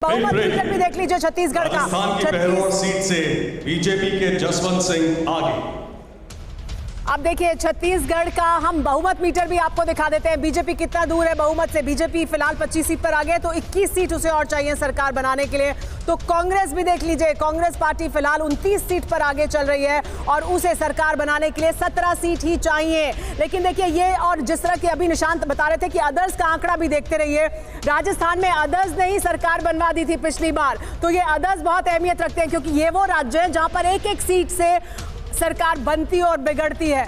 बहुमत मीटर भी देख लीजिए छत्तीसगढ़ का। राजस्थान की बहरौर सीट से बीजेपी के जसवंत सिंह आगे। अब देखिए छत्तीसगढ़ का हम बहुमत मीटर भी आपको दिखा देते हैं। बीजेपी कितना दूर है बहुमत से। बीजेपी फिलहाल 25 सीट पर आ गए, तो 21 सीट उसे और चाहिए सरकार बनाने के लिए। तो कांग्रेस भी देख लीजिए, कांग्रेस पार्टी फिलहाल 29 सीट पर आगे चल रही है और उसे सरकार बनाने के लिए 17 सीट ही चाहिए। लेकिन देखिए ये, और जिस तरह की अभी निशांत बता रहे थे कि अदर्स का आंकड़ा भी देखते रहिए, राजस्थान में अदर्स ने ही सरकार बनवा दी थी पिछली बार। तो ये अदर्स बहुत अहमियत रखते हैं, क्योंकि ये वो राज्य है जहां पर एक एक सीट से सरकार बनती और बिगड़ती है।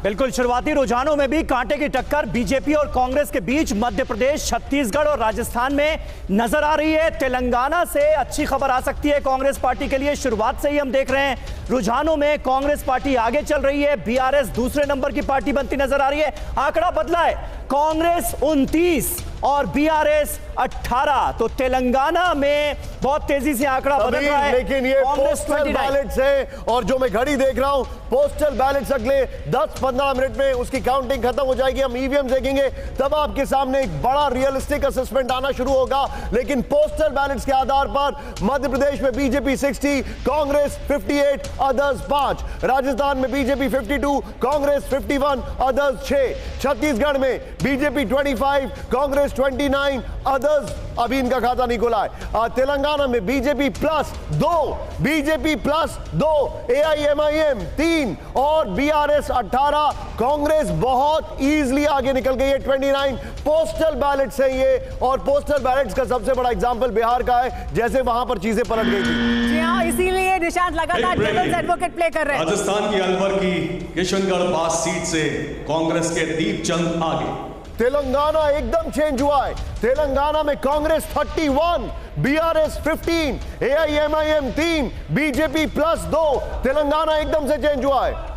बिल्कुल, शुरुआती रुझानों में भी कांटे की टक्कर बीजेपी और कांग्रेस के बीच मध्य प्रदेश, छत्तीसगढ़ और राजस्थान में नजर आ रही है। तेलंगाना से अच्छी खबर आ सकती है कांग्रेस पार्टी के लिए। शुरुआत से ही हम देख रहे हैं रुझानों में कांग्रेस पार्टी आगे चल रही है, बीआरएस दूसरे नंबर की पार्टी बनती नजर आ रही है। आंकड़ा बदला है, कांग्रेस 29 और बीआरएस 18। तो तेलंगाना में बहुत तेजी से आंकड़ा बदल रहा है, लेकिन ये पोस्टल बैलेट्स है और जो मैं घड़ी देख रहा हूं, पोस्टल बैलेट्स अगले 10-15 मिनट में उसकी काउंटिंग खत्म हो जाएगी। हम ईवीएम देखेंगे तब आपके सामने एक बड़ा रियलिस्टिक असेसमेंट आना शुरू होगा। लेकिन पोस्टल बैलेट्स के आधार पर मध्य प्रदेश में बीजेपी 60, कांग्रेस 58, अदर्स 5। राजस्थान में बीजेपी 52, कांग्रेस 51, अदर्स 6। छत्तीसगढ़ में बीजेपी 25, कांग्रेस 29, अदर्स अभी इनका खाता नहीं खुला है। तेलंगाना में बीजेपी +2, बीजेपी +2, एआईएमआईएम 3 और बीआरएस 18। कांग्रेस बहुत इजीली आगे निकल गई है, 29 पोस्टल बैलेट्स है ये। और पोस्टल बैलेट्स का सबसे बड़ा एग्जांपल बिहार का है, जैसे वहां पर चीजें पलट गई थी। जी हां, इसीलिए निशांत लगातार डेविल्स एडवोकेट प्ले कर रहे हैं। राजस्थान की अलवर की किशनगढ़ पास सीट से कांग्रेस के दीपचंद आगे। तेलंगाना एकदम चेंज हुआ है। तेलंगाना में Congress 31, BRS 15, AIMIM 3, BJP +2। Telangana एकदम से चेंज हुआ है।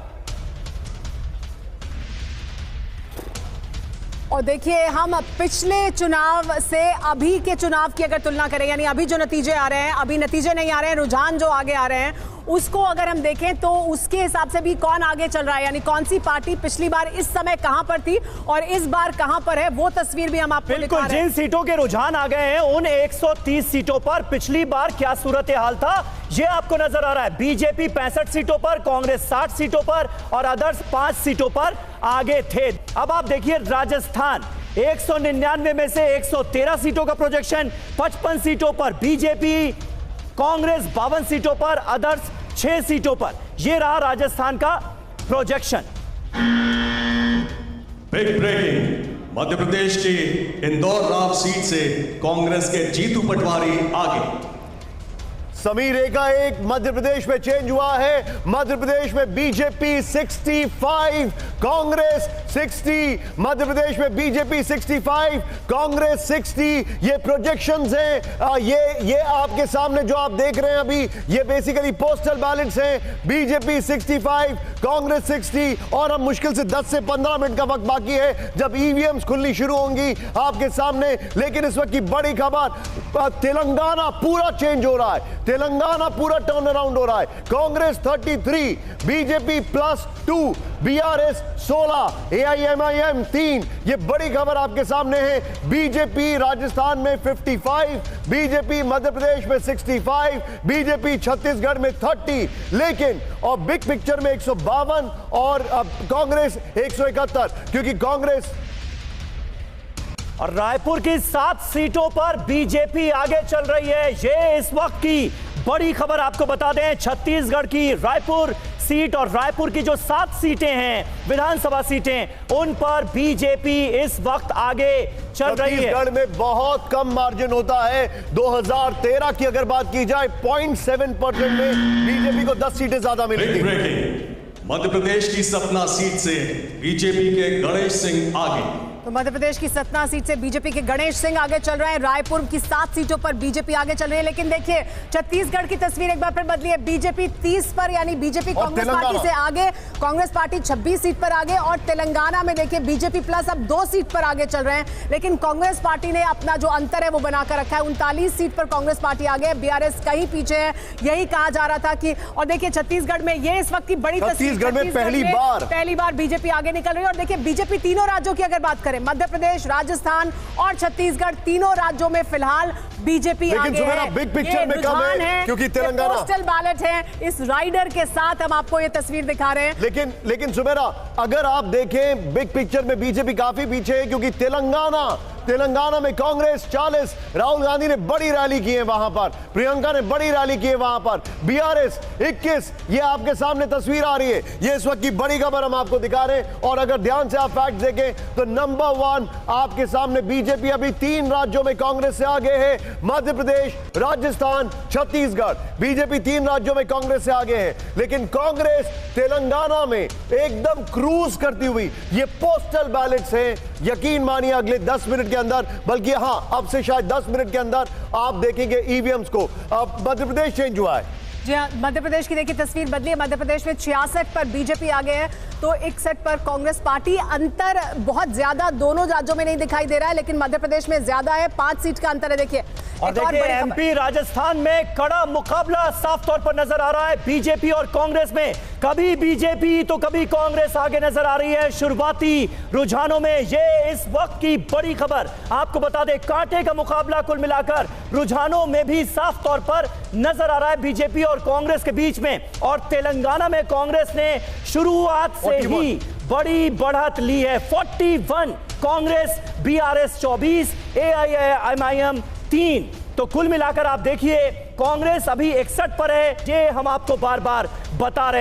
और देखिए हम पिछले चुनाव से अभी के चुनाव की अगर तुलना करें, यानी अभी जो नतीजे आ रहे हैं, अभी नतीजे नहीं आ रहे हैं, रुझान जो आगे आ रहे हैं उसको अगर हम देखें तो उसके हिसाब से भी कौन आगे चल रहा है, यानी कौन सी पार्टी पिछली बार इस समय कहां पर थी और इस बार कहां पर है, वो तस्वीर भी हम आपको दिखा रहे हैं। बिल्कुल, जिन सीटों के रुझान आ गए हैं उन 130 सीटों पर पिछली बार क्या सूरत हाल था ये आपको नजर आ रहा है। बीजेपी 65 सीटों पर, कांग्रेस 60 सीटों पर और अदर्स 5 सीटों पर आगे थे। अब आप देखिए राजस्थान 199 में से 113 सीटों का प्रोजेक्शन, 55 सीटों पर बीजेपी, कांग्रेस 52 सीटों पर, अदर्स 6 सीटों पर। यह रहा राजस्थान का projection. Big breaking, Madhya Pradesh की इंदौर राव सीट से कांग्रेस के जीतू पटवारी आगे। समीर, एक मध्य प्रदेश में चेंज हुआ है। मध्य प्रदेश में बीजेपी 65, कांग्रेस 60। मध्य प्रदेश में बीजेपी 65, कांग्रेस 60। ये प्रोजेक्शंस हैं। ये आपके सामने जो आप देख रहे हैं अभी, ये बेसिकली पोस्टल बैलेट्स हैं। बीजेपी 65, कांग्रेस 60 और अब मुश्किल से 10 से 15 मिनट का वक्त बाकी है जब ईवीएम्स खुलनी शुरू होंगी आपके सामने। लेकिन इस वक्त की बड़ी खबर, तेलंगाना पूरा चेंज हो रहा है। तेलंगाना पूरा टर्न अराउंड हो रहा है। Congress 33, BJP +2, BRS 16, AIMIM 3। ये बड़ी खबर आपके सामने है। बीजेपी राजस्थान में 55, बीजेपी मध्य प्रदेश में 65, बीजेपी छत्तीसगढ़ में 30। लेकिन और बिग पिक्चर में 152 और कांग्रेस 171, क्योंकि कांग्रेस और रायपुर की 7 सीटों पर बीजेपी आगे चल रही है। ये इस वक्त की बड़ी खबर आपको बता दें। छत्तीसगढ़ की रायपुर सीट और रायपुर की जो 7 सीटें हैं विधानसभा सीटें, उन पर बीजेपी इस वक्त आगे चल रही है। छत्तीसगढ़ में बहुत कम मार्जिन होता है। 2013 की अगर बात की जाए 0.7% में बीजेपी को 10 सीटें ज्यादा मिली थी। मध्य प्रदेश की सतना सीट से बीजेपी के गणेश सिंह आगे। तो मध्य प्रदेश की सतना सीट से बीजेपी के गणेश सिंह आगे चल रहे हैं। रायपुर की 7 सीटों पर बीजेपी आगे चल रही है। लेकिन देखिए छत्तीसगढ़ की तस्वीर एक बार फिर बदली है। बीजेपी 30 पर, यानी बीजेपी कांग्रेस पार्टी से आगे, कांग्रेस पार्टी 26 सीट पर आगे। और तेलंगाना में देखिए बीजेपी प्लस अब 2 सीट पर आगे चल रहे हैं। लेकिन कांग्रेस पार्टी ने अपना जो अंतर है वो बनाकर रखा है। 39 सीट पर कांग्रेस पार्टी आगे, बीआरएस कहीं पीछे है, यही कहा जा रहा था कि। और देखिए छत्तीसगढ़ में ये इस वक्त की बड़ी तस्वीर, छत्तीसगढ़ में पहली बार बीजेपी आगे निकल रही है। और देखिए बीजेपी तीनों राज्यों की अगर बात करें, करें, मध्य प्रदेश, राजस्थान और छत्तीसगढ़ तीनों राज्यों में फिलहाल बीजेपी आगे है। बिग पिक्चर में कम है क्योंकि तेलंगाना पोस्टल बैलेट है। इस राइडर के साथ हम आपको ये तस्वीर दिखा रहे हैं। लेकिन सुमेरा, अगर आप देखें बिग पिक्चर में बीजेपी काफी पीछे है क्योंकि तेलंगाना में कांग्रेस 40, राहुल गांधी ने बड़ी रैली की है वहां पर, प्रियंका ने बड़ी रैली की है वहां पर, बीआरएस 21। ये आपके सामने तस्वीर आ रही है, ये इस वक्त की बड़ी खबर हम आपको दिखा रहे हैं। और अगर ध्यान से आप फैक्ट देखें तो नंबर 1 आपके सामने बीजेपी अभी 3 राज्यों में कांग्रेस से आगे है, मध्य प्रदेश, राजस्थान, छत्तीसगढ़। बीजेपी 3 राज्यों में कांग्रेस से आगे है, लेकिन कांग्रेस तेलंगाना में एकदम क्रूज करती हुई, ये पोस्टल बैलेट्स हैं, यकीन मानिए अगले 10 मिनट के अंदर, बल्कि हां अब से शायद 10 मिनट के अंदर आप देखेंगे ईवीएम्स को। अब मध्य प्रदेश चेंज हुआ है। जी हाँ, मध्य प्रदेश की देखिए तस्वीर बदली है। मध्य प्रदेश में 66 पर बीजेपी आगे है तो 61 पर कांग्रेस पार्टी। अंतर बहुत ज्यादा दोनों राज्यों में नहीं दिखाई दे रहा है, लेकिन मध्य प्रदेश में ज्यादा है, 5 सीट का अंतर है। देखिए और देखिए एमपी राजस्थान में कड़ा मुकाबला साफ तौर पर नजर आ रहा है बीजेपी और कांग्रेस में। कभी बीजेपी तो कभी कांग्रेस आगे नजर आ रही है शुरुआती रुझानों में। ये इस वक्त की बड़ी खबर आपको बता दें, कांटे का मुकाबला कुल मिलाकर रुझानों में भी साफ तौर पर नजर आ रहा है बीजेपी और कांग्रेस के बीच में। और तेलंगाना में कांग्रेस ने शुरुआत से ही बड़ी बढ़त ली है, 41 कांग्रेस, बीआरएस 24, एआईएमआईएम 3। तो कुल मिलाकर आप देखिए कांग्रेस अभी 61 पर है, ये हम आपको बार बार बता रहे हैं।